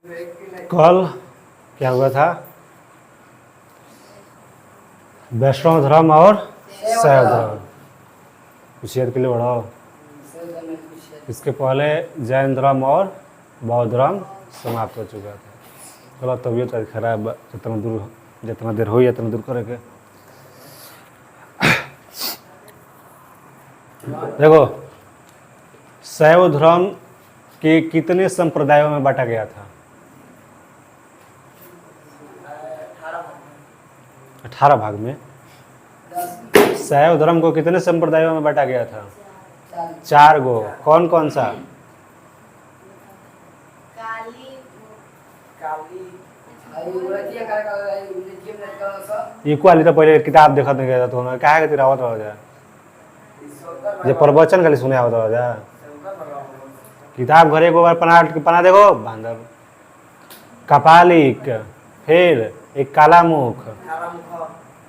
कल क्या हुआ था? वैष्णव धर्म और शैव धर्म। कुशियर के लिए बढ़ाओ। इसके पहले जैन धर्म और बौद्ध धर्म समाप्त हो चुका था। चलो तबीयत आज खराब, जितना देर हो उतना दूर करेंगे। देखो, शैव धर्म के कितने संप्रदायों में बांटा गया था? 18 भाग में। शैव धर्म को कितने संप्रदायों में बांटा गया था? 4 गो। कौन कौन सा? इक्वाली तो पहले किताब देखत नहीं गया तो कहा के तिरावत हो जाए जे प्रवचन खाली सुने आवत हो जाए। किताब घरे एक बार पना देखो बांधव। कपालिक, फिर एक कालामुख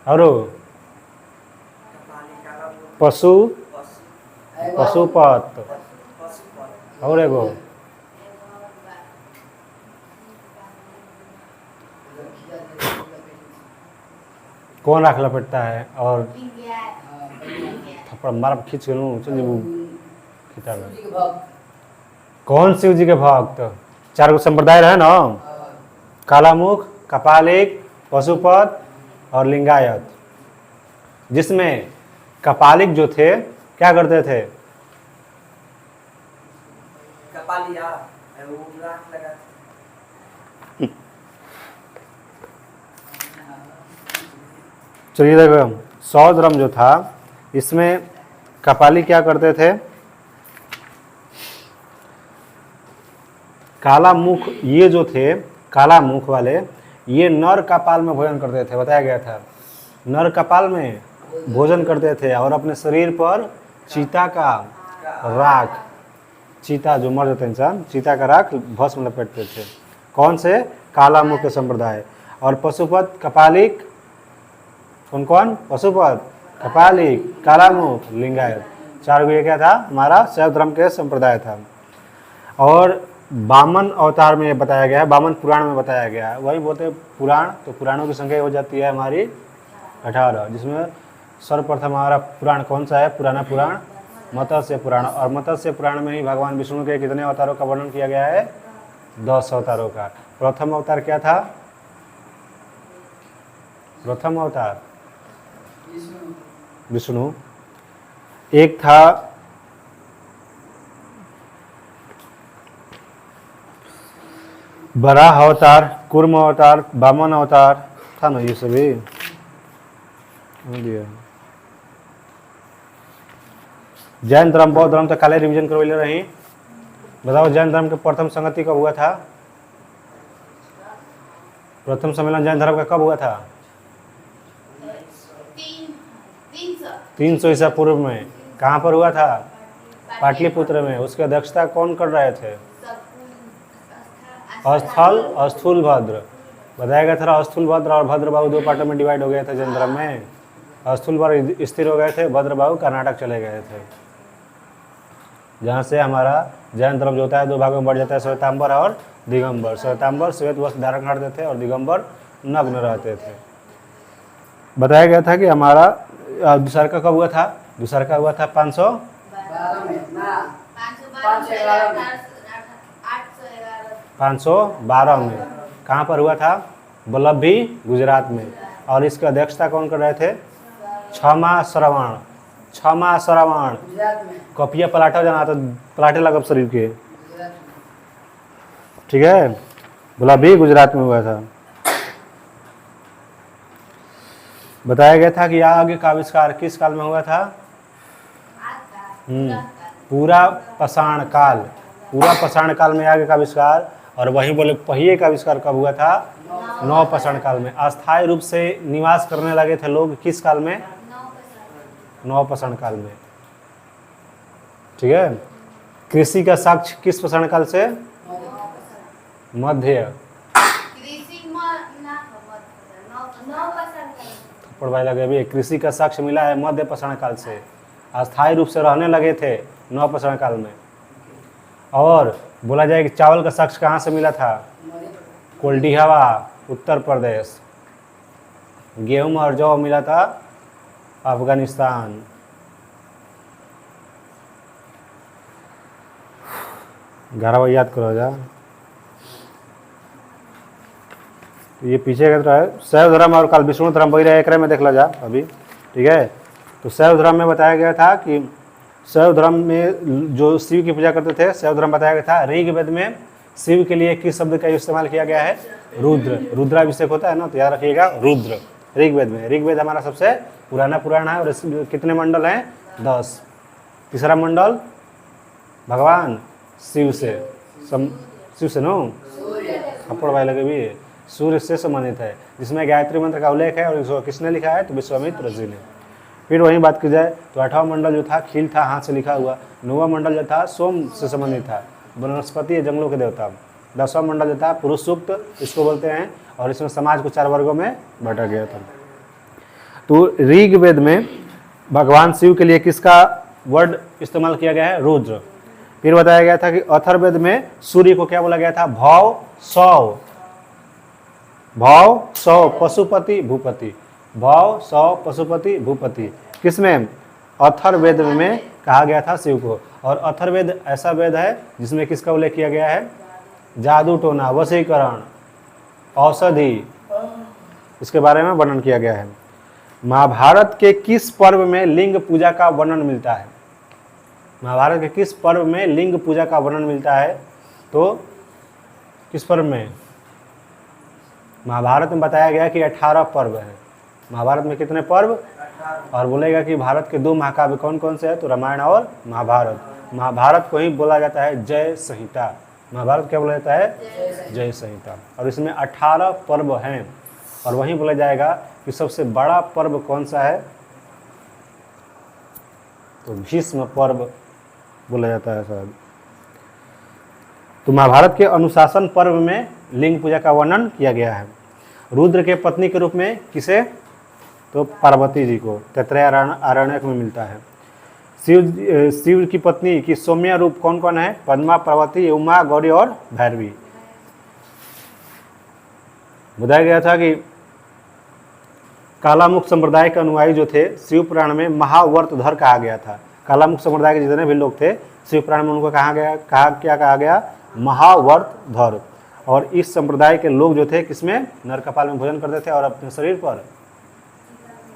और पशुपत और एगो कौन राख लपेटता है और थप्पड़ मार खींच के लूँ किताब में। कौन शिव जी के भक्त? 4 गो संप्रदाय रहे ना, कालामुख, कपालिक, पशुपत और लिंगायत। जिसमें कपालिक जो थे क्या करते थे? चलिए देखो, शैव धर्म जो था इसमें कपालिक क्या करते थे? कालामुख ये जो थे कालामुख वाले, ये नर कपाल में भोजन करते थे। बताया गया था नर कपाल में भोजन करते थे और अपने शरीर पर चीता का राख, चीता जो मर जाते इंसान, चीता का राख भस्म लपेटते थे। कौन से? कालामुख के संप्रदाय। और पशुपत, कपालिक, कौन कौन? पशुपत, कपालिक, कालामुख, लिंगायत। 4 गो ये क्या था? हमारा शैव धर्म के संप्रदाय था। और वामन अवतार में बताया गया है, वामन पुराण में बताया गया है। वही बोलते हैं पुराण, तो पुराणों की संख्या हो जाती है हमारी 18, जिसमें सर्वप्रथम हमारा पुराण कौन सा है? पुराना पुराण मत्स्य पुराण। और मत्स्य पुराण में ही भगवान विष्णु के कितने अवतारों का वर्णन किया गया है? 10 अवतारों का। प्रथम अवतार क्या था? प्रथम अवतार विष्णु। एक था वराह अवतार, कूर्म अवतार, वामन अवतार था ना, ये सभी जैन धर्म बौद्ध धर्म तो काले रिवीजन करवैले रही। बताओ जैन धर्म के प्रथम संगति कब हुआ था? प्रथम सम्मेलन जैन धर्म का कब हुआ था? 300 ईसा पूर्व में। कहाँ पर हुआ था? पाटलिपुत्र में। उसकी अध्यक्षता कौन कर रहे थे? स्थूल भद्र। बताया गया था स्थूल भद्र और भद्रबाहु 2 पार्टों में डिवाइड हो गया था जैन धर्म में। स्थूल भद्र स्थिर हो गए थे, भद्रबाहु कर्नाटक चले गए थे। जहाँ से हमारा जैन धर्म जो होता है 2 भागों में बढ़ जाता है, श्वेतांबर और दिगंबर। श्वेतांबर श्वेत वस्त्र धारण करते थे और दिगंबर नग्न रहते थे। बताया गया था कि हमारा दूसरका कब हुआ था? दूसरका हुआ था 512 में। कहाँ पर हुआ था? बल्लभी, गुजरात में। और इसकी अध्यक्षता कौन कर रहे थे? क्षमा श्रवण। कपिया पलाटा जाना तो पलाटे लगब शरीर के, ठीक है। बल्लभी गुजरात में हुआ था। बताया गया था कि आग का आविष्कार किस काल में हुआ था? पूरा पाषाण काल। पूरा पाषाण काल में आग का आविष्कार। और वहीं बोले पहिए का आविष्कार कब हुआ था? नव पाषाण काल में। अस्थायी रूप से निवास करने लगे थे लोग किस काल में? नव पाषाण काल में, ठीक है। कृषि का साक्ष्य किस पाषाण काल से? मध्य। थप्पड़ लगे भी। कृषि का साक्ष्य मिला है मध्य पाषाण काल से। अस्थायी रूप से रहने लगे थे नव पाषाण काल में। और बोला जाए कि चावल का साक्ष्य कहाँ से मिला था? कोल्डी हवा उत्तर प्रदेश। गेहूं और जौ मिला था अफगानिस्तान। ग्यारह याद करो जा। तो ये पीछे का है शैव धर्म और कल विष्णु धर्म वही रहे, एक में देख लो जा अभी। ठीक है, तो शैव धर्म में बताया गया था कि शैव धर्म में जो शिव की पूजा करते थे, शैव धर्म बताया गया था ऋग्वेद में शिव के लिए किस शब्द का इस्तेमाल किया गया है? रुद्र। रुद्राभिषेक होता है ना, तो याद रखिएगा रुद्र ऋग्वेद में। ऋग्वेद हमारा सबसे पुराना पुराण है और इसमें कितने मंडल हैं? 10। तीसरा मंडल भगवान शिव से शिव से नो थप्पड़ भाई लगे भी सूर्य से संबंधित है, जिसमें गायत्री मंत्र का उल्लेख है और इसको किसने लिखा है? तो विश्वामित्र जी ने। फिर वहीं बात की जाए तो 8वां मंडल जो था खील था, हाथ से लिखा हुआ। 9वां मंडल जो था सोम से संबंधित था, वनस्पति जंगलों के देवता। 10वां मंडल जो था पुरुष सूक्त, इसको बोलते हैं, और इसमें समाज को 4 वर्गों में बांटा गया था। तो ऋग्वेद में भगवान शिव के लिए किसका वर्ड इस्तेमाल किया गया है? रुद्र। फिर बताया गया था कि अथर्ववेद में सूर्य को क्या बोला गया था? भव सौ। भव सौ पशुपति भूपति। भव सौ पशुपति भूपति किसमें? अथर्ववेद में कहा गया था शिव को। और अथर्ववेद ऐसा वेद है जिसमें किसका उल्लेख किया गया है? जादू टोना, वशीकरण, औषधि, इसके बारे में वर्णन किया गया है। महाभारत के किस पर्व में लिंग पूजा का वर्णन मिलता है? महाभारत के किस पर्व में लिंग पूजा का वर्णन मिलता है? तो किस पर्व में? महाभारत में बताया गया कि 18 पर्व हैं। महाभारत में कितने पर्व? और बोलेगा कि भारत के 2 महाकाव्य कौन कौन से हैं? तो रामायण और महाभारत। महाभारत को ही बोला जाता है जय संहिता। महाभारत क्या बोला जाता है? जय संहिता। और इसमें 18 पर्व हैं। और वहीं बोला जाएगा कि सबसे बड़ा पर्व कौन सा है? तो भीष्म पर्व बोला जाता है शायद। तो महाभारत के अनुशासन पर्व में लिंग पूजा का वर्णन किया गया है। रुद्र के पत्नी के रूप में किसे? तो पार्वती जी को तैत्तरीय आरण्यक में मिलता है। शिव की पत्नी की सौम्य रूप कौन कौन है? पद्मा, पार्वती, उमा, गौरी और भैरवी। बताया गया था कि कालामुख संप्रदाय के अनुयायी जो थे शिव पुराण में महावर्तधर कहा गया था। कालामुख संप्रदाय के जितने भी लोग थे शिव पुराण में उनको क्या कहा गया? महावर्तधर। और इस संप्रदाय के लोग जो थे किसमें? नरकपाल में भोजन करते थे और अपने शरीर पर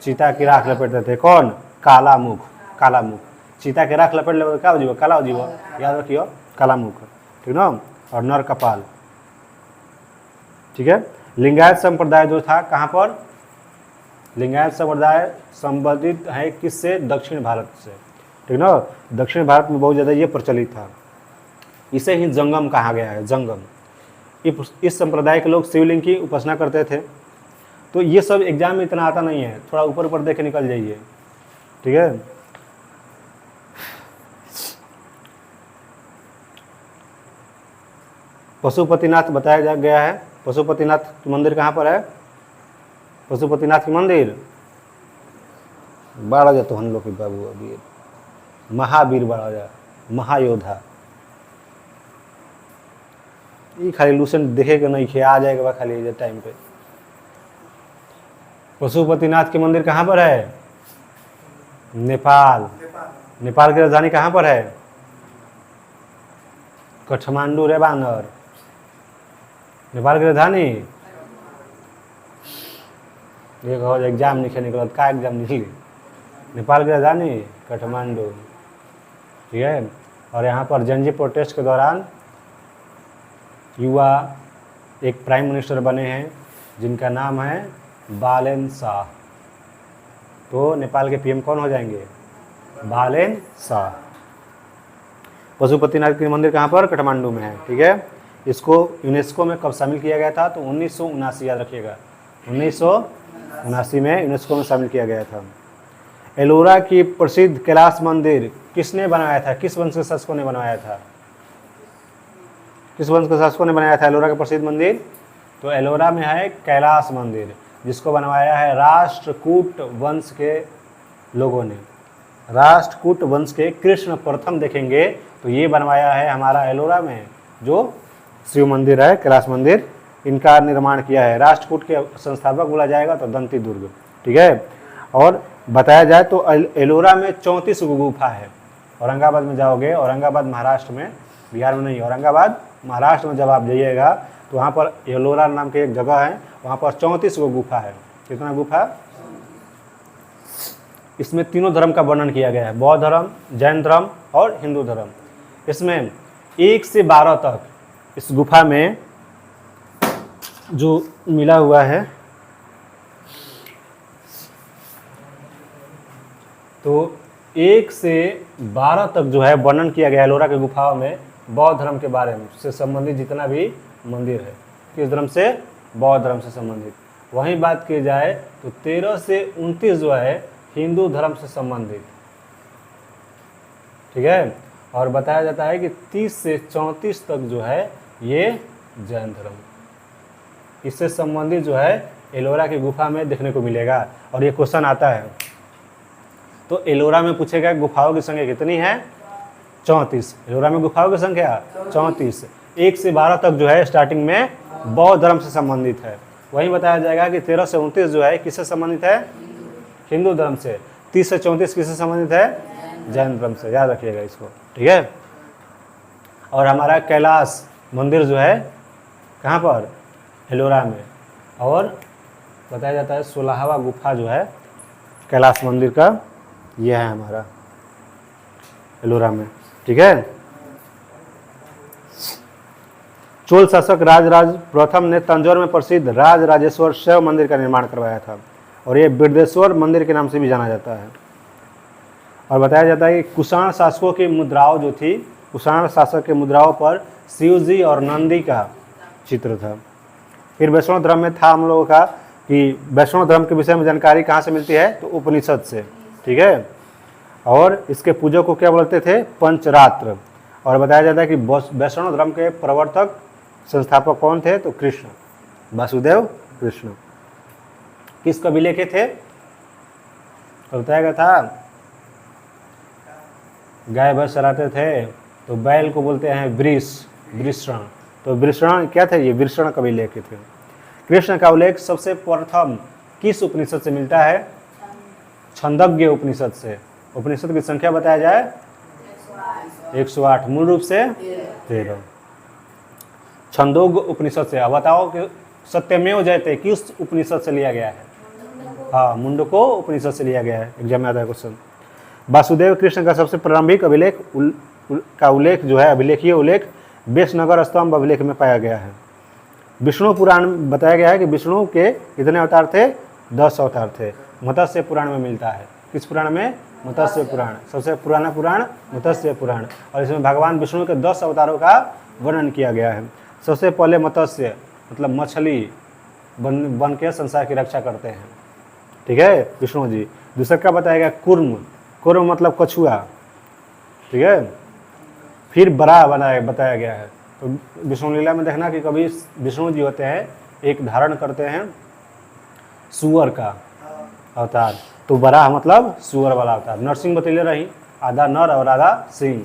चीता की राख लपेटते थे। कौन? कालामुख। कालामुख चीता के राख लपेट ले क्या हो जीवो? काला हो जीवो, याद रखियो, कालामुख। ठीक ना? और नरकपाल। ठीक है। लिंगायत संप्रदाय जो था कहाँ पर? लिंगायत संप्रदाय संबंधित है किससे? दक्षिण भारत से। ठीक ना? दक्षिण भारत में बहुत ज़्यादा ये प्रचलित था। इसे ही जंगम कहा गया है, जंगम। इस संप्रदाय के लोग शिवलिंग की उपासना करते थे। तो ये सब एग्जाम में इतना आता नहीं है, थोड़ा ऊपर ऊपर देख के निकल जाइए। ठीक है। पशुपतिनाथ बताया गया है। पशुपतिनाथ मंदिर कहाँ पर है? पशुपतिनाथ की मंदिर बाड़ा जा तो हम लोग की बाबू अभी महावीर बाड़ा जा, महायोद्धा। ये खाली लूसेंट देखेगा नहीं खे, आ जाएगा खाली ये टाइम पे। पशुपतिनाथ के मंदिर कहाँ पर है? नेपाल। नेपाल की राजधानी कहाँ पर है? काठमांडू रे बानर। नेपाल की राजधानी एक हो एग्जाम नहीं निकल का एग्जाम निकली। नेपाल की राजधानी काठमांडू। ठीक है। और यहाँ पर जनजी प्रोटेस्ट के दौरान युवा एक प्राइम मिनिस्टर बने हैं जिनका नाम है बालेन शाह। तो नेपाल के पीएम कौन हो जाएंगे? बालेन शाह। पशुपतिनाथ के मंदिर कहाँ पर? काठमांडू में है। ठीक है। इसको यूनेस्को में कब शामिल किया गया था? तो 1979, याद रखिएगा, 1979 में यूनेस्को में शामिल किया गया था। एलोरा की प्रसिद्ध कैलाश मंदिर किसने बनाया था? किस वंश के शासकों ने बनवाया था? किस वंश के शासकों ने बनाया था एलोरा का प्रसिद्ध मंदिर? तो एलोरा में है कैलाश मंदिर, जिसको बनवाया है राष्ट्रकूट वंश के लोगों ने। राष्ट्रकूट वंश के कृष्ण प्रथम देखेंगे तो ये बनवाया है हमारा एलोरा में जो शिव मंदिर है, कैलाश मंदिर, इनका निर्माण किया है। राष्ट्रकूट के संस्थापक बोला जाएगा तो दंती दुर्ग, ठीक है। और बताया जाए तो एलोरा में 34 गुफा है। औरंगाबाद में जाओगे, औरंगाबाद महाराष्ट्र में, बिहार में नहीं, औरंगाबाद महाराष्ट्र में जब आप जाइएगा तो वहाँ पर एलोरा नाम की एक जगह है, वहाँ पर 34 गुफा है। कितना गुफा? इसमें तीनों धर्म का वर्णन किया गया है, बौद्ध धर्म, जैन धर्म और हिंदू धर्म। इसमें 1 से 12 तक इस गुफा में जो मिला हुआ है, तो 1 से 12 तक जो है वर्णन किया गया है एलोरा की गुफाओं में बौद्ध धर्म के बारे में से संबंधित जितना भी मंदिर है। किस धर्म से? बौद्ध धर्म से संबंधित। वहीं बात की जाए तो 13 से 29 जो है हिंदू धर्म से संबंधित, ठीक है। और बताया जाता है कि 30 से 34 तक जो है ये जैन धर्म, इससे संबंधित जो है एलोरा की गुफा में देखने को मिलेगा। और ये क्वेश्चन आता है तो एलोरा में पूछेगा गुफाओं की संख्या कितनी है? 34। एलोरा में गुफाओं की संख्या 34। 1 से 12 तक जो है स्टार्टिंग में बौद्ध धर्म से संबंधित है। वहीं बताया जाएगा कि 13 से 29 जो है किससे संबंधित है? हिंदू धर्म से। 30 से 34 किससे संबंधित है? जैन धर्म से। याद रखिएगा इसको, ठीक है। और हमारा कैलाश मंदिर जो है कहाँ पर? एलोरा में। और बताया जाता है 16वां गुफा जो है कैलाश मंदिर का यह है हमारा एलोरा में, ठीक है। चोल शासक राजराज प्रथम ने तंजौर में प्रसिद्ध राज राजेश्वर शैव मंदिर का निर्माण करवाया था और ये बिरदेश्वर मंदिर के नाम से भी जाना जाता है। और बताया जाता है कि कुषाण शासकों की मुद्राओं जो थी, कुषाण शासक के मुद्राओं पर शिव जी और नंदी का चित्र था। फिर वैष्णव धर्म में था हम लोगों का कि वैष्णव धर्म के विषय में जानकारी कहाँ से मिलती है? तो उपनिषद से, ठीक है। और इसके पूजक को क्या बोलते थे? पंचरात्र। और बताया जाता है कि वैष्णव धर्म के प्रवर्तक संस्थापक कौन थे? तो कृष्ण, वासुदेव कृष्ण। किस कबीले के थे? तो बताया गया था गाय भैंस चराते थे तो बैल को बोलते हैं वृषण। तो वृषण क्या थे? ये वृषण कबीले के थे। कृष्ण का उल्लेख सबसे प्रथम किस उपनिषद से मिलता है? छंदज्ञ उपनिषद से। उपनिषद की संख्या बताया जाए 108, मूल रूप से 13। छंदोग्य उपनिषद से। अब बताओ कि सत्यमेव जयते किस उपनिषद से लिया गया है? हाँ, मुंडको उपनिषद से लिया गया है। एग्जाम में आता है क्वेश्चन। वासुदेव कृष्ण का सबसे प्रारंभिक अभिलेख का उल्लेख जो है, अभिलेखीय उल्लेख बेशनगर स्तंभ अभिलेख में पाया गया है। विष्णु पुराण में बताया गया है कि विष्णु के कितने अवतार थे? 10 अवतार थे। मत्स्य पुराण में मिलता है। किस पुराण में? मत्स्य पुराण। सबसे पुराना पुराण मत्स्य पुराण। और इसमें भगवान विष्णु के 10 अवतारों का वर्णन किया गया है। सबसे पहले मत्स्य मतलब मछली बन के संसार की रक्षा करते हैं, ठीक है, विष्णु जी। दूसरा क्या बताया गया? कुर्म मतलब कछुआ, ठीक है। फिर बराह बताया गया है। तो विष्णु लीला में देखना कि कभी विष्णु जी होते हैं, एक धारण करते हैं सुअर का अवतार, तो बराह मतलब सुअर वाला अवतार। नरसिंह बतैले रही, आधा नर और आधा सिंह।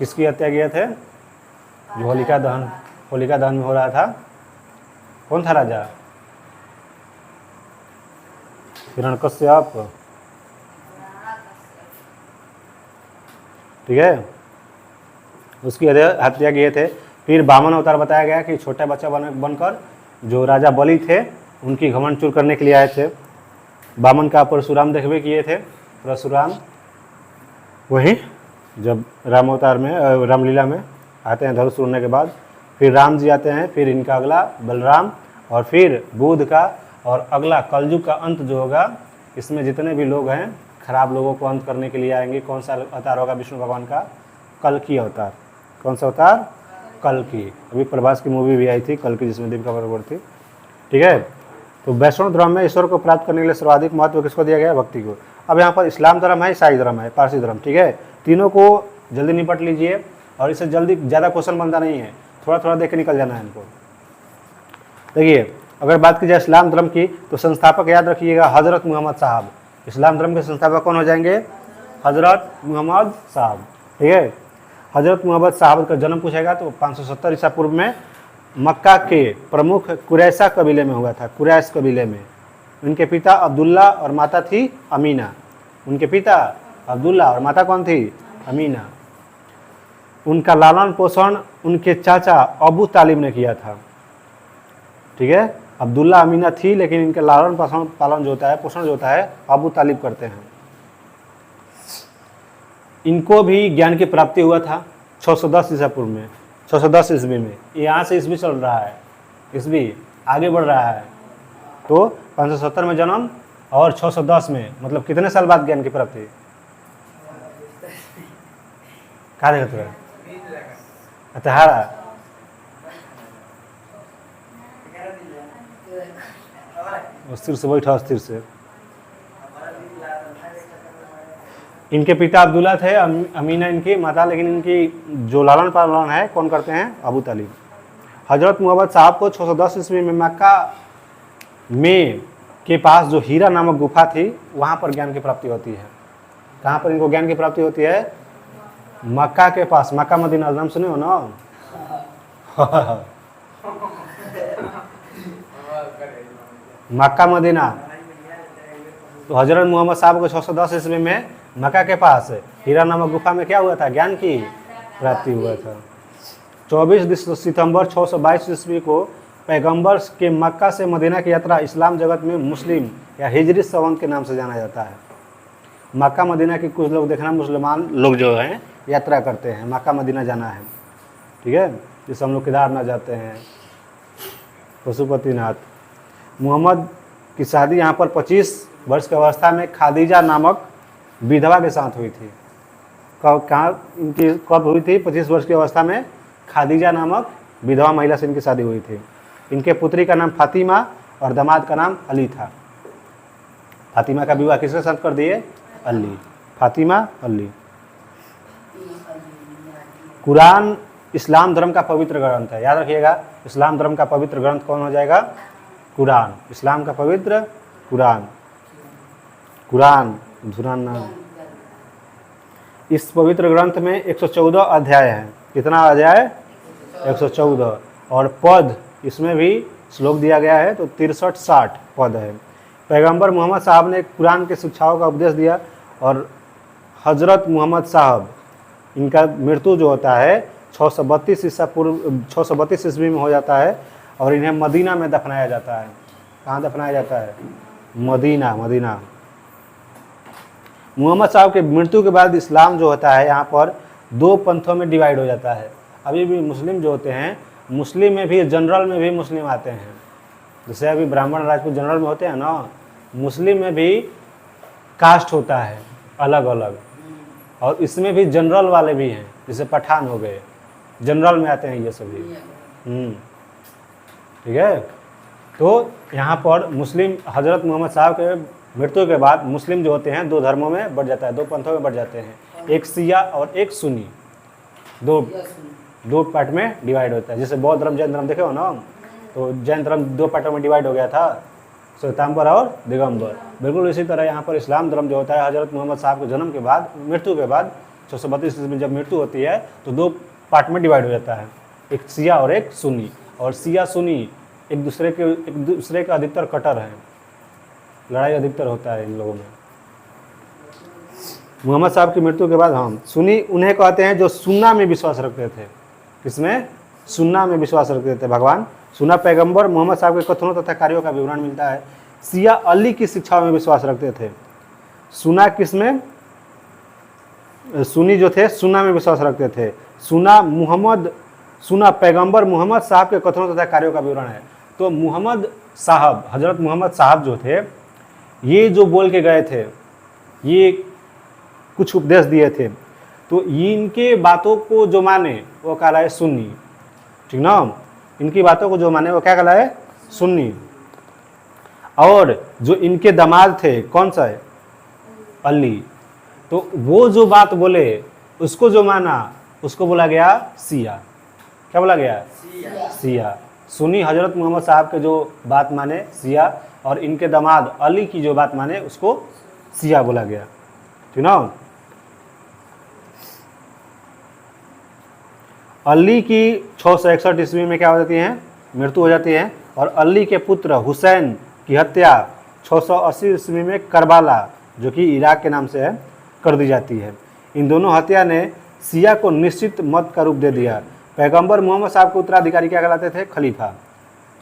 किसकी हत्या किए थे? जो होलिका दहन में हो रहा था। कौन था राजा? हिरण्यकश्यप, ठीक है, उसकी हत्या किए थे। फिर वामन अवतार बताया गया कि छोटा बच्चा बनकर जो राजा बलि थे उनकी घमंड चूर करने के लिए आए थे। वामन का परशुराम देखबे किए थे। परशुराम वही जब राम अवतार में रामलीला में आते हैं धनुष तोड़ने के बाद, फिर राम जी आते हैं, फिर इनका अगला बलराम, और फिर बुध का, और अगला कलयुग का अंत जो होगा इसमें जितने भी लोग हैं खराब लोगों को अंत करने के लिए आएंगे। कौन सा अवतार होगा विष्णु भगवान का? कल्कि अवतार। कौन सा अवतार? कल्कि। अभी प्रभास की मूवी भी आई थी कल्कि, जिसमें दीपिका पादुकोण थी, ठीक है। तो वैष्णव धर्म में ईश्वर को प्राप्त करने के लिए सर्वाधिक महत्व किसको दिया गया? भक्ति को। अब यहाँ पर इस्लाम धर्म है, ईसाई धर्म है, पारसी धर्म, ठीक है। तीनों को जल्दी निपट लीजिए और इससे जल्दी ज़्यादा क्वेश्चन बनता नहीं है, थोड़ा थोड़ा देख के निकल जाना है इनको। देखिए, अगर बात की जाए इस्लाम धर्म की तो संस्थापक याद रखिएगा हज़रत मोहम्मद साहब। इस्लाम धर्म के संस्थापक कौन हो जाएंगे? हज़रत मोहम्मद साहब, ठीक है। हज़रत मोहम्मद साहब का जन्म पूछेगा तो 570 ईसा पूर्व में मक्का के प्रमुख कुरैशा कबीले में हुआ था, कुरैश कबीले में। उनके पिता अब्दुल्ला और माता थी अमीना। उनके पिता अब्दुल्ला और माता कौन थी? अमीना। उनका लालन पोषण उनके चाचा अबू तालिब ने किया था। ठीक है, अब्दुल्ला अमीना थी, लेकिन इनके लालन पालन जो होता है, पोषण जो होता है, अबू तालिब करते हैं। इनको भी ज्ञान की प्राप्ति हुआ था 610 ईसा पूर्व में, 610 ईस्वी में। यहाँ से ईस्वी चल रहा है, ईस्वी आगे बढ़ रहा है। तो 570 में जन्म और 610 में, मतलब कितने साल बाद ज्ञान की प्राप्ति? कहा देखते हैं अतहारा स्थिर से बैठा, स्थिर से। इनके पिता अब्दुल्ला थे, अमीना इनकी माता, लेकिन इनकी जो लालन पालन है कौन करते हैं? अबू तालिब। हजरत मोहम्मद साहब को 610 ईस्वी में मक्का में के पास जो हीरा नामक गुफा थी, वहाँ पर ज्ञान की प्राप्ति होती है। कहाँ पर इनको ज्ञान की प्राप्ति होती है? मक्का के पास। मक्का मदीना नाम सुने हो ना? मक्का मदीना। तो हजरत मोहम्मद साहब को 610 ईस्वी में मक्का के पास हीरा नामक गुफा में क्या हुआ था? ज्ञान की प्राप्ति हुआ था। 24 सितंबर 622 ईस्वी को पैगंबर के मक्का से मदीना की यात्रा इस्लाम जगत में मुस्लिम या हिजरी संवत के नाम से जाना जाता है। मक्का मदीना की कुछ लोग देखना, मुसलमान लोग जो हैं यात्रा करते हैं, मक्का मदीना जाना है। ठीक है, जैसे हम लोग केदारनाथ जाते हैं, पशुपतिनाथ। मोहम्मद की शादी यहाँ पर 25 वर्ष की अवस्था में खादीजा नामक विधवा के साथ हुई थी। कहाँ इनकी कब हुई थी? 25 वर्ष की अवस्था में खादीजा नामक विधवा महिला से इनकी शादी हुई थी। इनके पुत्री का नाम फातिमा और दामाद का नाम अली था। फातिमा का विवाह किसके साथ कर दिए? अली। फातिमा, अली। कुरान इस्लाम धर्म का पवित्र ग्रंथ है, याद रखिएगा। इस्लाम धर्म का पवित्र ग्रंथ कौन हो जाएगा? कुरान। इस्लाम का पवित्र कुरान। कुरान धुराना। इस पवित्र ग्रंथ में 114 अध्याय हैं। कितना अध्याय? 114। और पद इसमें भी श्लोक दिया गया है, तो 63-60 पद है। पैगंबर मोहम्मद साहब ने कुरान के शिक्षाओं का उपदेश दिया, और हजरत मोहम्मद साहब, इनका मृत्यु जो होता है 632 ईसा पूर्व 632 ईस्वी में हो जाता है, और इन्हें मदीना में दफनाया जाता है। कहाँ दफनाया जाता है? मदीना। मदीना। मोहम्मद साहब के मृत्यु के बाद इस्लाम जो होता है यहाँ पर 2 पंथों में डिवाइड हो जाता है। अभी भी मुस्लिम जो होते हैं, मुस्लिम में भी जनरल में भी मुस्लिम आते हैं। जैसे अभी ब्राह्मण राजपूत जनरल में होते हैं ना, मुस्लिम में भी कास्ट होता है अलग अलग, और इसमें भी जनरल वाले भी हैं, जैसे पठान हो गए, जनरल में आते हैं ये सभी। ठीक है। तो यहाँ पर मुस्लिम हजरत मोहम्मद साहब के मृत्यु के बाद मुस्लिम जो होते हैं 2 धर्मों में बढ़ जाता है, 2 पंथों में बढ़ जाते हैं, एक शिया और एक सुन्नी। दो पार्ट में डिवाइड होता है। जैसे बौद्ध धर्म जैन धर्म देखे हो ना, तो जैन धर्म 2 पार्टों में डिवाइड हो गया था, श्वेतांबर और दिगंबर। बिल्कुल इसी तरह यहाँ पर इस्लाम धर्म जो होता है, हजरत मोहम्मद साहब के जन्म के बाद, मृत्यु के बाद 632 में जब मृत्यु होती है तो 2 पार्ट में डिवाइड हो जाता है, एक शिया और एक सुन्नी। और शिया सुन्नी एक दूसरे का अधिकतर कटर है, लड़ाई अधिकतर होता है इन लोगों में। मोहम्मद साहब की मृत्यु के बाद हम सुन्नी उन्हें कहते हैं जो सुन्ना में विश्वास रखते थे। किसमें? सुन्ना में विश्वास रखते थे। भगवान सुन्ना पैगंबर मोहम्मद साहब के कथनों तथा कार्यों का विवरण मिलता है। शिया अली की शिक्षाओं में विश्वास रखते थे। सुन्ना किसमें? सुन्नी जो थे सुन्ना में विश्वास रखते थे। सुन्ना पैगंबर मोहम्मद साहब के कथनों तथा कार्यों का विवरण है। तो मोहम्मद साहब, हजरत मोहम्मद साहब जो थे, ये जो बोल के गए थे, ये कुछ उपदेश दिए थे, तो इनके बातों को जो माने वो कहलाए सुन्नी। ठीक ना? इनकी बातों को जो माने वो क्या कहलाए? सुन्नी। और जो इनके दामाद थे, कौन सा है? अली। तो वो जो बात बोले उसको जो माना उसको बोला गया शिया। क्या बोला गया? शिया। सुन्नी हजरत मोहम्मद साहब के जो बात माने शिया, और इनके दामाद अली की जो बात माने उसको शिया बोला गया। ठीक ना? अली की 661 ईस्वी में क्या हो जाती है, मृत्यु हो जाती है। और अली के पुत्र हुसैन की हत्या 680 ईस्वी में करबाला, जो कि इराक के नाम से है, कर दी जाती है। इन दोनों हत्या ने शिया को निश्चित मत का रूप दे दिया। पैगंबर मोहम्मद साहब के उत्तराधिकारी क्या कहलाते थे, खलीफा।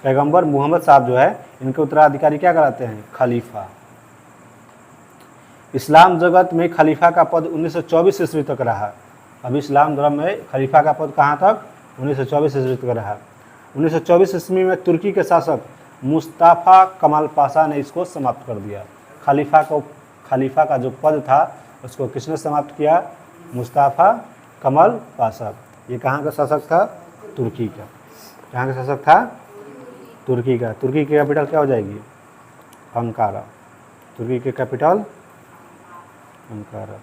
पैगंबर मोहम्मद साहब जो है, इनके उत्तराधिकारी क्या कहलाते हैं, खलीफा। इस्लाम जगत में खलीफा का पद 1924 ईस्वी तक रहा। अब इस्लाम धर्म में खलीफा का पद कहाँ तक, 1924 ईस्वी तक रहा। 1924 ईस्वी में तुर्की के शासक मुस्ताफ़ा कमाल पाशा ने इसको समाप्त कर दिया। खलीफा का जो पद था उसको किसने समाप्त किया, मुस्ताफ़ा कमाल पाशा। ये कहाँ का शासक था, तुर्की का। कहाँ का शासक था, तुर्की का। तुर्की की कैपिटल क्या हो जाएगी, अंकारा। तुर्की की कैपिटल अंकारा।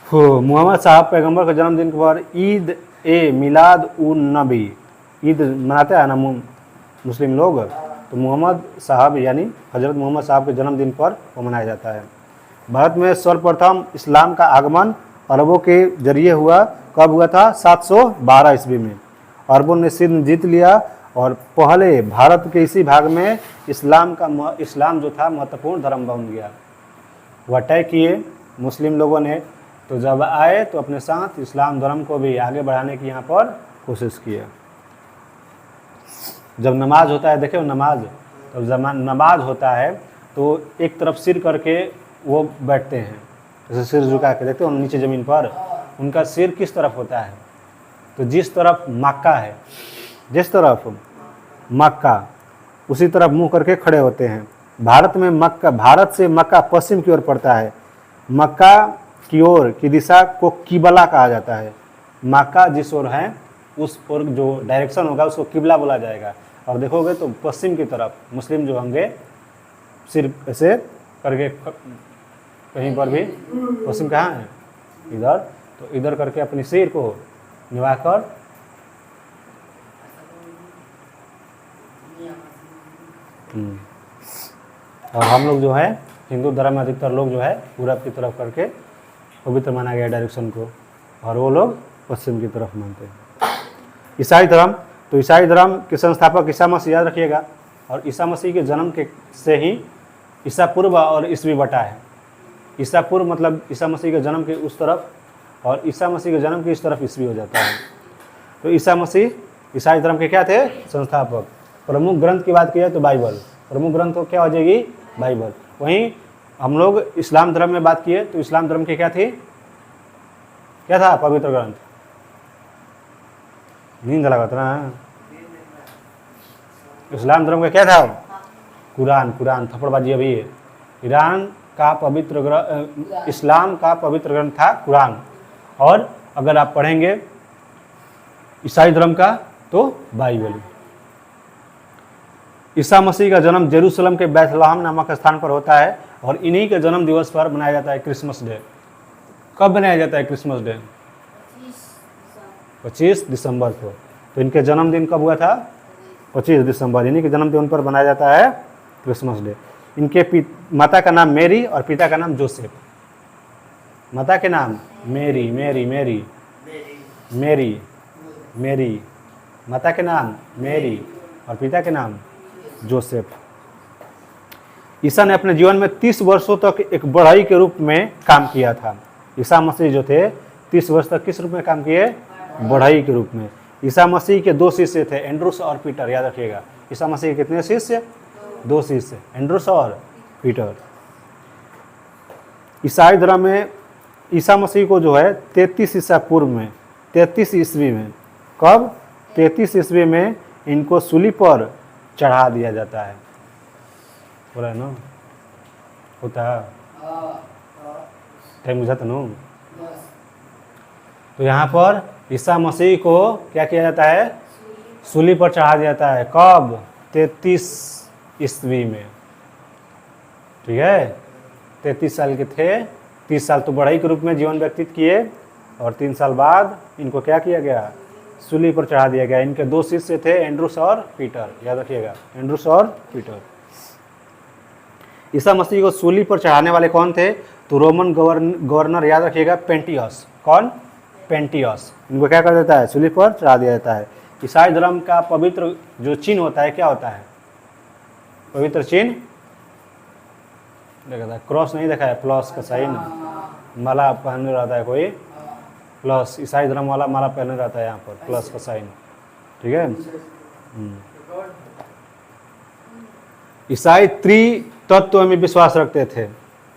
मोहम्मद साहब पैगंबर के जन्मदिन पर ईद ए मिलाद उन नबी, ईद मनाते हैं ना मुस्लिम लोग, तो मोहम्मद साहब यानी हज़रत मोहम्मद साहब के जन्मदिन पर वो मनाया जाता है। भारत में सर्वप्रथम इस्लाम का आगमन अरबों के जरिए हुआ। कब हुआ था, 712 ईस्वी में। अरबों ने सिंध जीत लिया और पहले भारत के इसी भाग में इस्लाम जो था महत्वपूर्ण धर्म बन गया। वह तय किए मुस्लिम लोगों ने, तो जब आए तो अपने साथ इस्लाम धर्म को भी आगे बढ़ाने की यहाँ पर कोशिश किया। जब नमाज होता है, देखो नमाज, तो जब नमाज होता है तो एक तरफ सिर करके वो बैठते हैं, जैसे सिर झुका के, देखते हो नीचे ज़मीन पर, उनका सिर किस तरफ होता है, तो जिस तरफ मक्का है, जिस तरफ मक्का, उसी तरफ मुंह करके खड़े होते हैं। भारत से मक्का पश्चिम की ओर पड़ता है। मक्का की ओर की दिशा को किबला कहा जाता है। मक्का जिस ओर है उस ओर जो डायरेक्शन होगा उसको किबला बोला जाएगा। और देखोगे तो पश्चिम की तरफ मुस्लिम जो होंगे सिर ऐसे करके, कहीं पर भी पश्चिम कहाँ है, इधर, तो इधर करके अपनी सिर को निभाकर और हम लोग जो है हिंदू धर्म में अधिकतर लोग जो है पूरब की तरफ करके पवित्र माना गया डायरेक्शन को, और वो लोग पश्चिम की तरफ मानते हैं। ईसाई धर्म, तो ईसाई धर्म के संस्थापक ईसा मसीह, याद रखिएगा। और ईसा मसीह के जन्म के से ही ईसा पूर्व और ईस्वी बटा है। ईसा पूर्व मतलब ईसा मसीह के जन्म के उस तरफ, और ईसा मसीह के जन्म के इस तरफ ईस्वी हो जाता है। तो ईसा मसीह ईसाई धर्म के क्या थे, संस्थापक। प्रमुख ग्रंथ की बात की जाए तो बाइबल, प्रमुख ग्रंथ तो क्या हो जाएगी, बाइबल। वहीं हम लोग इस्लाम धर्म में बात किए तो इस्लाम धर्म के क्या थे, क्या था, पवित्र ग्रंथ। नींद लगा था ना, इस्लाम धर्म का क्या था, कुरान। थप्पड़बाजी अभी है। ईरान का पवित्र ग्रंथ, इस्लाम का पवित्र ग्रंथ था कुरान। और अगर आप पढ़ेंगे ईसाई धर्म का तो बाइबल। ईसा मसीह का जन्म जेरूसलम के बैथलहम नामक स्थान पर होता है, और इन्हीं के जन्म दिवस पर मनाया जाता है क्रिसमस डे। कब मनाया जाता है क्रिसमस डे, 25 दिसंबर को। तो इनके जन्मदिन कब हुआ था, 25 दिसंबर, इन्हीं के जन्मदिन पर मनाया जाता है क्रिसमस डे। इनके माता का नाम मेरी और पिता का नाम जोसेफ। माता के नाम मेरी, माता के नाम मेरी और पिता के नाम जोसेफ। ईसा ने अपने जीवन में 30 वर्षों तक एक बढ़ई के रूप में काम किया था। ईसा मसीह जो थे 30 वर्ष तक किस रूप में काम किए, बढ़ई के रूप में। ईसा मसीह के 2 शिष्य थे, एंड्रूस और पीटर, याद रखिएगा। ईसा मसीह के कितने शिष्य, 2 शिष्य, एंड्रूस और पीटर। ईसाई धर्म में ईसा मसीह को जो है 33 ईसा पूर्व में, 33 ईस्वी में, कब, 33 ईस्वी में इनको सूली पर चढ़ा दिया जाता है। बोला है ना, होता है टाइम बुझा तो। तो यहाँ पर ईसा मसीह को क्या किया जाता है, सूली पर चढ़ा दिया जाता है। कब, 33 ईस्वी में, ठीक है। 33 साल के थे, 30 साल तो बढ़ई के रूप में जीवन व्यतीत किए, और 3 साल बाद इनको क्या किया गया, सूली पर चढ़ा दिया गया। इनके 2 शिष्य थे, एंड्रूस और पीटर, याद रखिएगा, एंड्रूस और पीटर। ईसा मसीह को सूली पर चढ़ाने वाले कौन थे, तो रोमन गवर्नर याद रखिएगा पेंटियस। कौन? पेंटियस। इनको क्या कर देता है? सूली पर चढ़ा दिया जाता है। ईसाई धर्म का पवित्र जो चिन्ह होता है क्या होता है? पवित्र चिन्ह देखा था, क्रॉस नहीं देखा है, प्लस का साइन, माला पहने रहता है कोई प्लस, ईसाई धर्म वाला माला पहने रहता है यहाँ पर प्लस का साइन। ठीक है। ईसाई त्रितत्व में विश्वास रखते थे।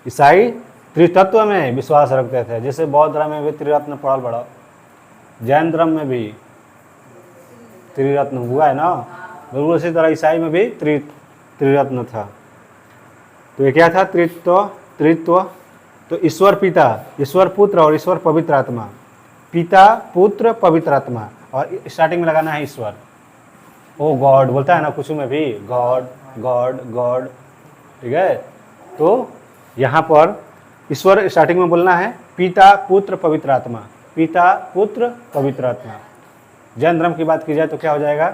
ईसाई त्रितत्व में विश्वास रखते थे। जैसे बौद्ध धर्म में भी त्रिरत्न पढ़ल बड़ा, जैन धर्म में भी त्रिरत्न हुआ है ना, बिल्कुल इसी तरह ईसाई में भी त्रिरत्न था। तो ये क्या था? त्रित्व। तो ईश्वर पिता, ईश्वर पुत्र और ईश्वर पवित्र आत्मा। पिता, पुत्र, पवित्र आत्मा, और स्टार्टिंग में लगाना है ईश्वर। ओ गॉड बोलता है ना कुछ में भी, गॉड गॉड गॉड। ठीक है। तो यहाँ पर ईश्वर स्टार्टिंग में बोलना है, पिता, पुत्र, पवित्र आत्मा। पिता, पुत्र, पवित्र आत्मा। जैन धर्म की बात की जाए तो क्या हो जाएगा?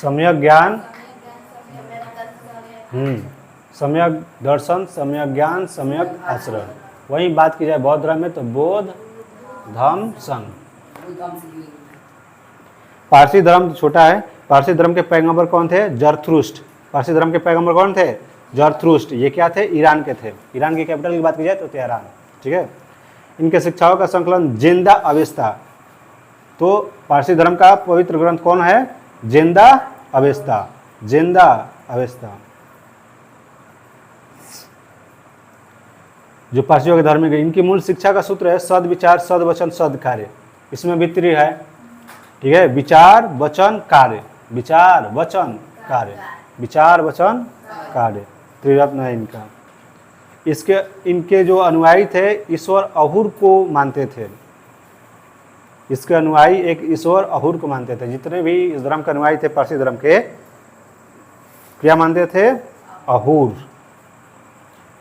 सम्यक ज्ञान, सम्यक दर्शन, सम्यक ज्ञान, सम्यक आचरण। वहीं बात की जाए बौद्ध धर्म में तो बोध, धम्म, संघ। पारसी धर्म छोटा है। पारसी धर्म के पैगंबर कौन थे? जरथुष्ट्र। पारसी धर्म के पैगंबर कौन थे? जरथुष्ट्र। ये क्या थे? ईरान के थे। ईरान की कैपिटल की बात की जाए तो तेहरान। ठीक है। इनके शिक्षाओं का संकलन जिंदा अवेस्ता। तो पारसी धर्म का पवित्र ग्रंथ कौन है? जिंदा अवेस्ता। जिंदा अवेस्ता। जो पारसियों के धर्म में, इनकी मूल शिक्षा का सूत्र है सद विचार, सद वचन, सद कार्य। इसमें भी त्रि है। ठीक है। विचार, वचन, कार्य। विचार, वचन, कार्य। विचार, वचन, कार्य। त्रिरत्न है इनका। इनके जो अनुयायी थे ईश्वर अहुर को मानते थे। इसके अनुयायी एक ईश्वर अहुर को मानते थे। जितने भी इस धर्म के अनुयायी थे पारसी धर्म के, क्या मानते थे? अहुर।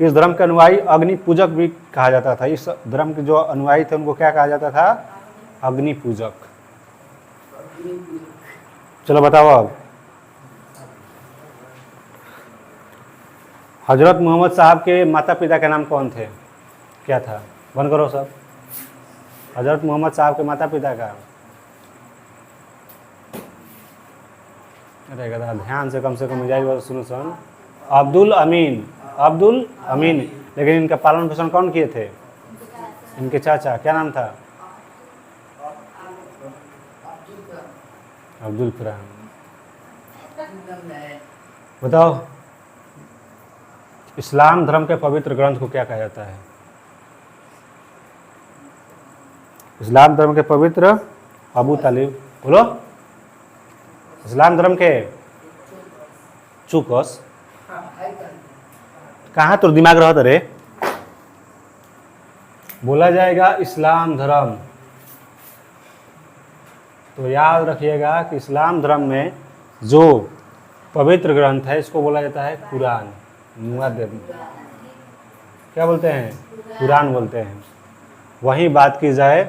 इस धर्म के अनुयायी अग्नि पूजक भी कहा जाता था। इस धर्म के जो अनुयायी थे उनको क्या कहा जाता था? अग्नि पूजक। चलो बताओ अब। हजरत मोहम्मद साहब के माता पिता के नाम कौन थे? क्या था? बंद करो सब। हजरत मोहम्मद साहब के माता पिता का, अरे गधा ध्यान से कम मिजाज सुनो सन। अब्दुल अमीन। अब्दुल अमीन। लेकिन इनका पालन पोषण कौन किए थे? इनके चाचा। क्या नाम था? अब्दुल फराम। बताओ इस्लाम धर्म के पवित्र ग्रंथ को क्या कहा जाता है? इस्लाम धर्म के पवित्र अबू तालिब। बोलो। इस्लाम धर्म के चुकस कहाँ तो दिमाग रहा रे? बोला जाएगा इस्लाम धर्म। तो याद रखिएगा कि इस्लाम धर्म में जो पवित्र ग्रंथ है इसको बोला जाता है कुरान। क्या बोलते हैं? कुरान बोलते हैं। वहीं बात की जाए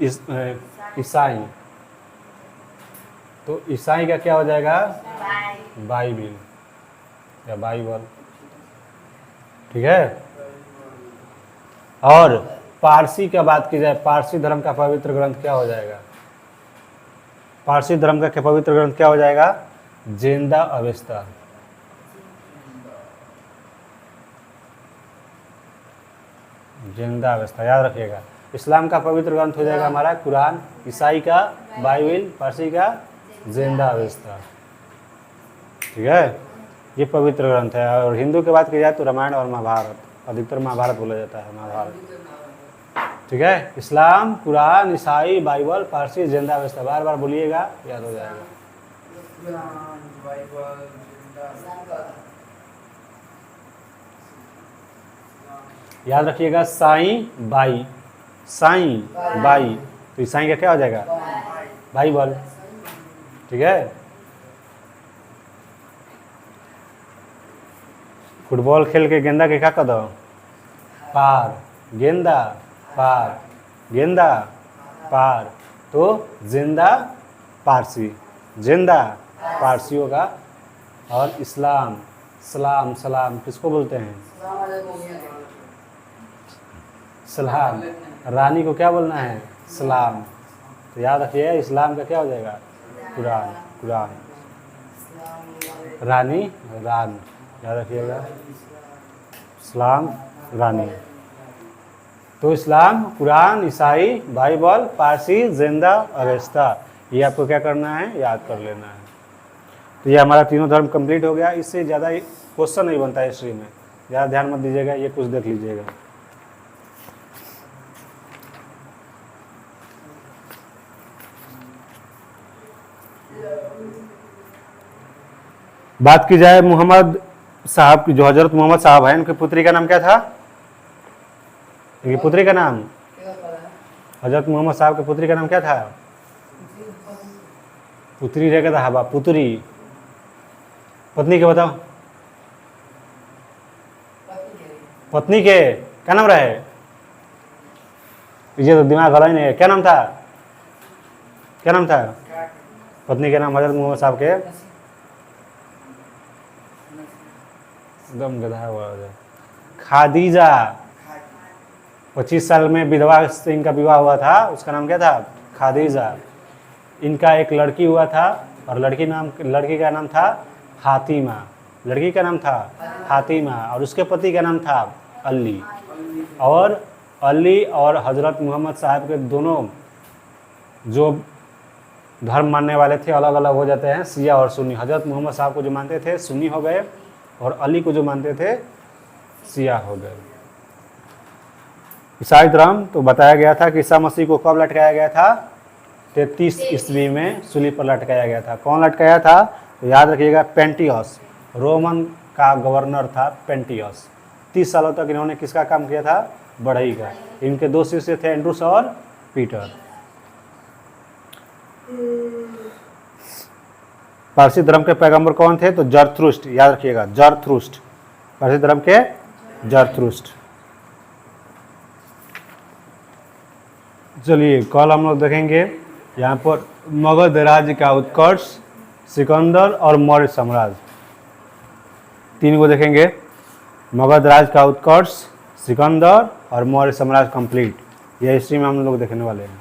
ईसाई, तो ईसाई का क्या हो जाएगा? बाइबिल या बाइबल। ठीक है। और पारसी का बात की जाए, पारसी धर्म का पवित्र ग्रंथ क्या हो जाएगा? पारसी धर्म का पवित्र ग्रंथ क्या हो जाएगा? जिंदा अवेस्ता। जिंदा अवस्था याद रखिएगा। इस्लाम का पवित्र ग्रंथ हो जाएगा हमारा कुरान, ईसाई का बाइबिल, पारसी का जिंदा अवस्था। ठीक है। ये पवित्र ग्रंथ है। और हिंदू की बात की जाए तो रामायण और महाभारत, अधिकतर महाभारत बोला जाता है, महाभारत। ठीक है। इस्लाम, कुरान, ईसाई, बाइबल, पारसी, जिंदा अवस्था। बार बार बोलिएगा, याद हो जाएगा। याद रखिएगा साईं बाई। साईं बाई। तो ईसाई का क्या हो जाएगा? बाइबल। ठीक है। फुटबॉल खेल के गेंदा के क्या कर दो? पार। गेंदा पार, गेंदा पार। तो जिंदा पारसी, जिंदा पारसियों का। और इस्लाम सलाम, सलाम किसको बोलते हैं? सलाम। रानी को क्या बोलना है? सलाम। तो याद रखिए इस्लाम का क्या हो जाएगा? कुरान, कुरान। रानी, रान, याद रखिएगा। इस्लाम, रानी। तो इस्लाम, कुरान, ईसाई, बाइबल, पारसी, जिंदा, अवेस्ता, ये आपको क्या करना है? याद कर लेना है। तो ये हमारा तीनों धर्म कंप्लीट हो गया। इससे ज़्यादा क्वेश्चन नहीं बनता है हिस्ट्री में, ज़्यादा ध्यान मत दीजिएगा, ये कुछ देख लीजिएगा। बात की जाए मोहम्मद साहब की, जो हजरत मोहम्मद साहब हैं, उनकी पुत्री का नाम क्या था? इनकी पुत्री का नाम, हजरत मोहम्मद साहब की पुत्री का नाम क्या था? पुत्री रह गया था हवा, पुत्री। पत्नी के बताओ, पत्नी के क्या नाम रहे? ये तो दिमाग हला ही नहीं है। क्या नाम था? क्या नाम था पत्नी के नाम हजरत मोहम्मद साहब के? एकदम गधा हुआ। खादीजा। 25 साल में विधवा से इनका विवाह हुआ था, उसका नाम क्या था? खादीजा। इनका एक लड़की हुआ था और लड़की का नाम था फातिमा। लड़की का नाम था फातिमा और उसके पति का नाम था अली। और अली और हजरत मोहम्मद साहब के दोनों जो धर्म मानने वाले थे अलग अलग हो जाते हैं, शिया और सुन्नी। हजरत मोहम्मद साहब को जो मानते थे सुन्नी हो गए और अली को जो मानते थे शिया हो गए। ईसाई धर्म तो बताया गया था कि ईसा मसीह को कब लटकाया गया था? 33 ईस्वी में सूली पर लटकाया गया था। कौन लटकाया था? तो याद रखिएगा, पेंटियस, रोमन का गवर्नर था पेंटियस। 30 सालों तक इन्होंने किसका काम किया था? बढ़ई का। इनके दो शिष्य थे, एंड्रूस और पीटर। पारसी धर्म के पैगंबर कौन थे? तो जरथुष्ट्र, याद रखिएगा, जरथुष्ट्र, पारसी धर्म के जरथुष्ट्र। चलिए कल हम लोग देखेंगे यहाँ पर मगध राज्य का उत्कर्ष, सिकंदर और मौर्य साम्राज्य, तीन को देखेंगे। मगध राज्य का उत्कर्ष, सिकंदर और मौर्य साम्राज्य कंप्लीट, ये हिस्ट्री में हम लोग देखने वाले हैं।